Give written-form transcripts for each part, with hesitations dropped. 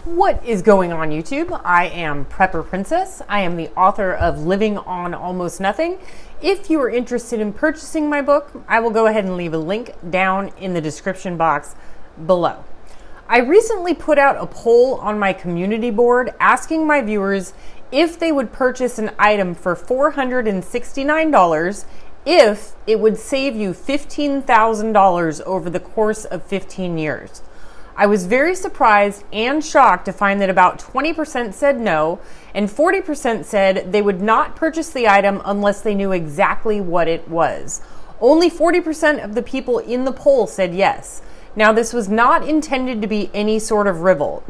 What is going on YouTube? I am Prepper Princess. I am the author of Living on Almost Nothing. If you are interested in purchasing my book, I will go ahead and leave a link down in the description box below. I recently put out a poll on my community board asking my viewers if they would purchase an item for $469 if it would save you $15,000 over the course of 15 years. I was very surprised and shocked to find that about 20% said no, and 40% said they would not purchase the item unless they knew exactly what it was. Only 40% of the people in the poll said yes. Now, this was not intended to be any sort of riddle.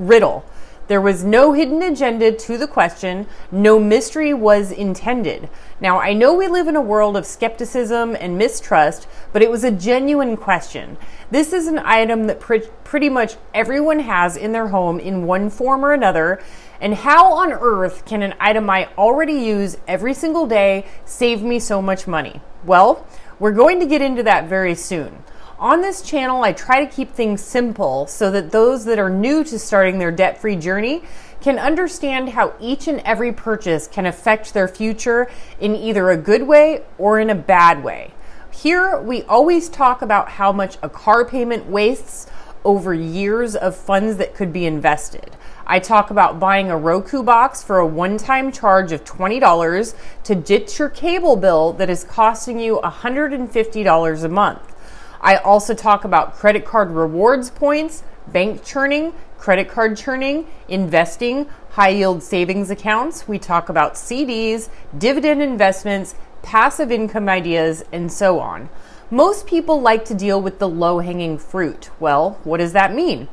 There was no hidden agenda to the question. No mystery was intended. Now, I know we live in a world of skepticism and mistrust, but it was a genuine question. This is an item that pretty much everyone has in their home in one form or another. And how on earth can an item I already use every single day save me so much money? Well, we're going to get into that very soon. On this channel, I try to keep things simple so that those that are new to starting their debt-free journey can understand how each and every purchase can affect their future in either a good way or in a bad way. Here, we always talk about how much a car payment wastes over years of funds that could be invested. I talk about buying a Roku box for a one-time charge of $20 to ditch your cable bill that is costing you $150 a month. I also talk about credit card rewards points, bank churning, credit card churning, investing, high yield savings accounts. We talk about CDs, dividend investments, passive income ideas, and so on. Most people like to deal with the low-hanging fruit. Well, what does that mean?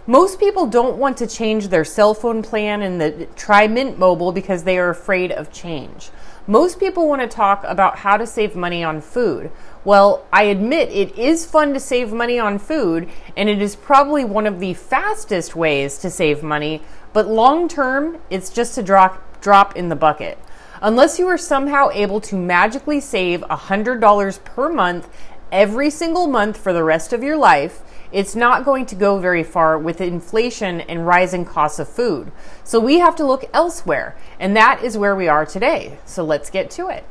Most people don't want to change their cell phone plan and try Mint Mobile because they are afraid of change. Most people want to talk about how to save money on food. Well, I admit it is fun to save money on food, and it is probably one of the fastest ways to save money, but long term, it's just a drop in the bucket. Unless you are somehow able to magically save $100 per month every single month for the rest of your life, it's not going to go very far with inflation and rising costs of food. So we have to look elsewhere, and that is where we are today. So let's get to it.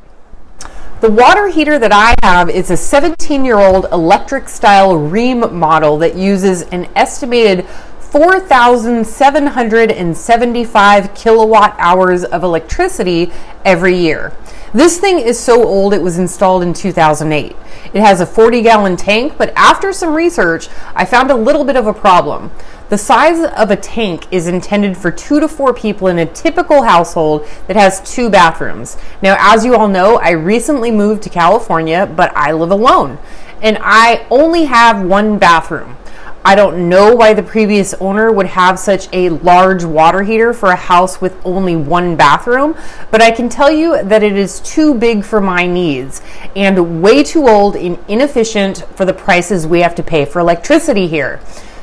The water heater that I have is a 17-year-old electric style Rheem model that uses an estimated 4,775 kilowatt hours of electricity every year. This thing is so old it was installed in 2008. It has a 40-gallon tank, but after some research, I found a little bit of a problem. The size of a tank is intended for 2 to 4 people in a typical household that has 2 bathrooms. Now, as you all know, I recently moved to California, but I live alone, and I only have 1 bathroom. I don't know why the previous owner would have such a large water heater for a house with only 1 bathroom, but I can tell you that it is too big for my needs and way too old and inefficient for the prices we have to pay for electricity here.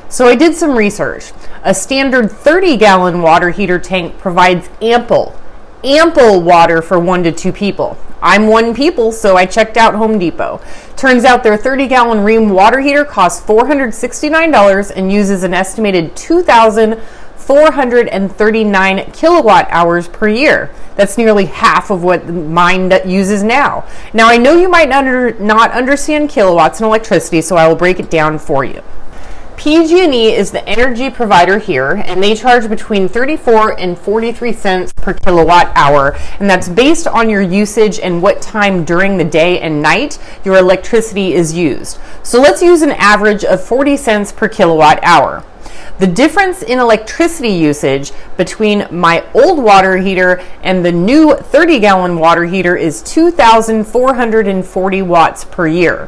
So I did some research. A standard 30-gallon water heater tank provides ample water for 1 to 2 people. I'm 1 people, so I checked out Home Depot. Turns out their 30-gallon Rheem water heater costs $469 and uses an estimated 2,439 kilowatt hours per year. That's nearly half of what mine uses now. Now, I know you might not understand kilowatts and electricity, so I will break it down for you. PG&E is the energy provider here, and they charge between 34 and 43 cents per kilowatt hour, and that's based on your usage and what time during the day and night your electricity is used. So let's use an average of 40 cents per kilowatt hour. The difference in electricity usage between my old water heater and the new 30-gallon water heater is 2,440 watts per year.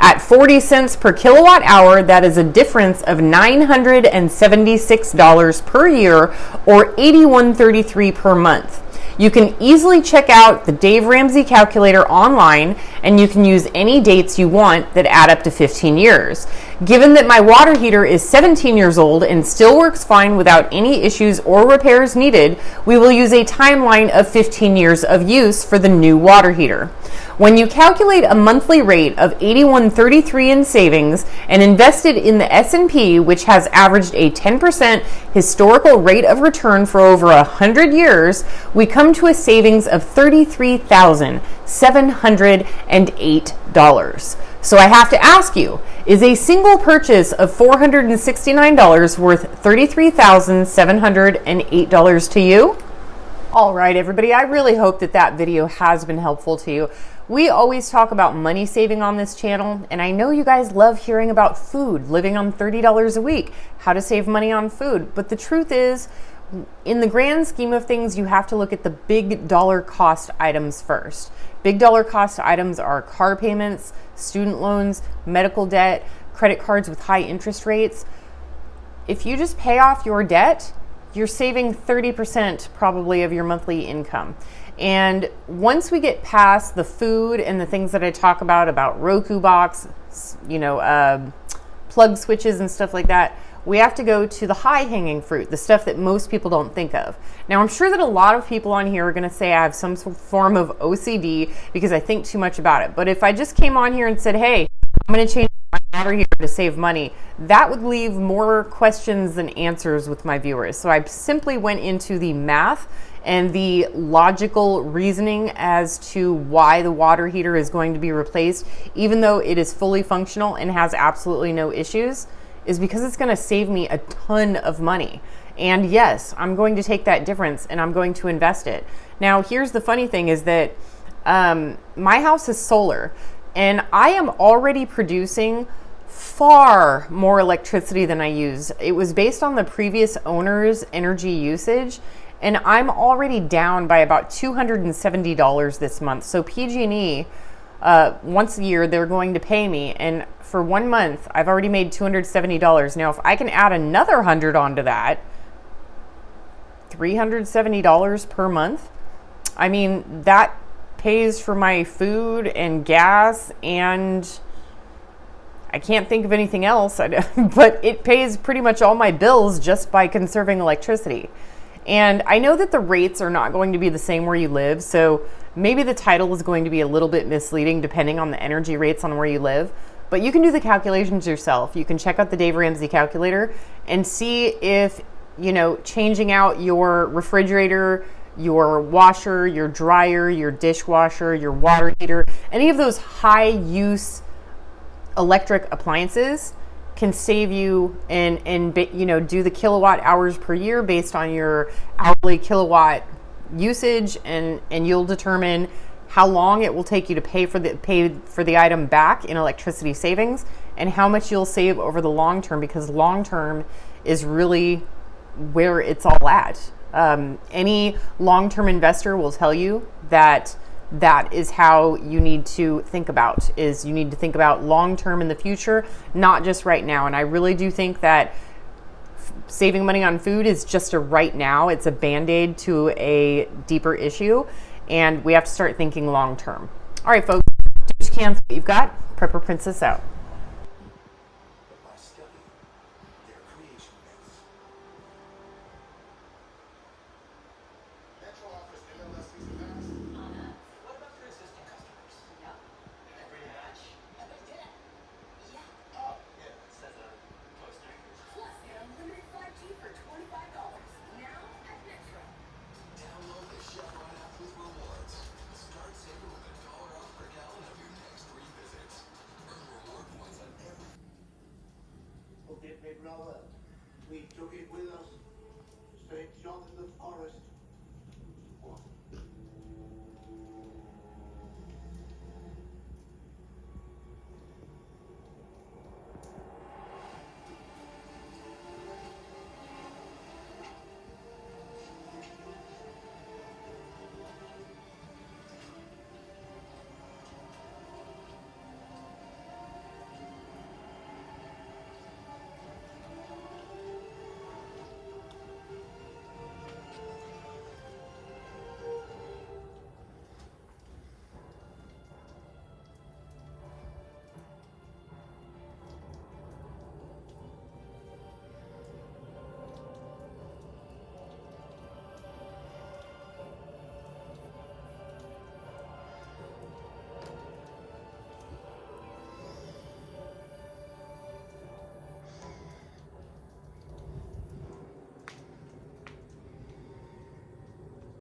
At 40 cents per kilowatt hour, that is a difference of $976 per year or $81.33 per month. You can easily check out the Dave Ramsey calculator online, and you can use any dates you want that add up to 15 years. Given that my water heater is 17 years old and still works fine without any issues or repairs needed, we will use a timeline of 15 years of use for the new water heater. When you calculate a monthly rate of $81.33 in savings and invested in the S&P, which has averaged a 10% historical rate of return for over 100 years, we come to a savings of $33,708. So I have to ask you, is a single purchase of $469 worth $33,708 to you? All right, everybody, I really hope that that video has been helpful to you. We always talk about money saving on this channel, and I know you guys love hearing about food, living on $30 a week, how to save money on food. But the truth is, in the grand scheme of things, you have to look at the big dollar cost items first. Big dollar cost items are car payments, student loans, medical debt, credit cards with high interest rates. If you just pay off your debt, you're saving 30% probably of your monthly income. And once we get past the food and the things that I talk about Roku box, plug switches and stuff like that, we have to go to the high hanging fruit, the stuff that most people don't think of. Now, I'm sure that a lot of people on here are going to say I have some form of OCD because I think too much about it. But if I just came on here and said, hey, I'm going to change my water heater to save money, that would leave more questions than answers with my viewers. So I simply went into the math and the logical reasoning as to why the water heater is going to be replaced, even though it is fully functional and has absolutely no issues, is because it's going to save me a ton of money. And yes, I'm going to take that difference and I'm going to invest it. Now, here's the funny thing is that my house is solar, and I am already producing far more electricity than I use. It was based on the previous owner's energy usage, and I'm already down by about $270 this month. So PG&E, once a year, they're going to pay me, and for 1 month, I've already made $270. Now, if I can add another 100 onto that, $370 per month, I mean, that pays for my food and gas, and I can't think of anything else, but it pays pretty much all my bills just by conserving electricity. And I know that the rates are not going to be the same where you live, so maybe the title is going to be a little bit misleading depending on the energy rates on where you live, but you can do the calculations yourself. You can check out the Dave Ramsey calculator and see if, changing out your refrigerator, your washer, your dryer, your dishwasher, your water heater, any of those high use electric appliances can save you and do the kilowatt hours per year based on your hourly kilowatt usage, and you'll determine how long it will take you to pay for the item back in electricity savings and how much you'll save over the long term, because long term is really where it's all at. Any long-term investor will tell you that is how you need to think about, is you need to think about long-term in the future, not just right now. And I really do think that saving money on food is just a right now. It's a Band-Aid to a deeper issue, and we have to start thinking long-term. All right, folks, do what you can with what you've got. Prepper Princess out.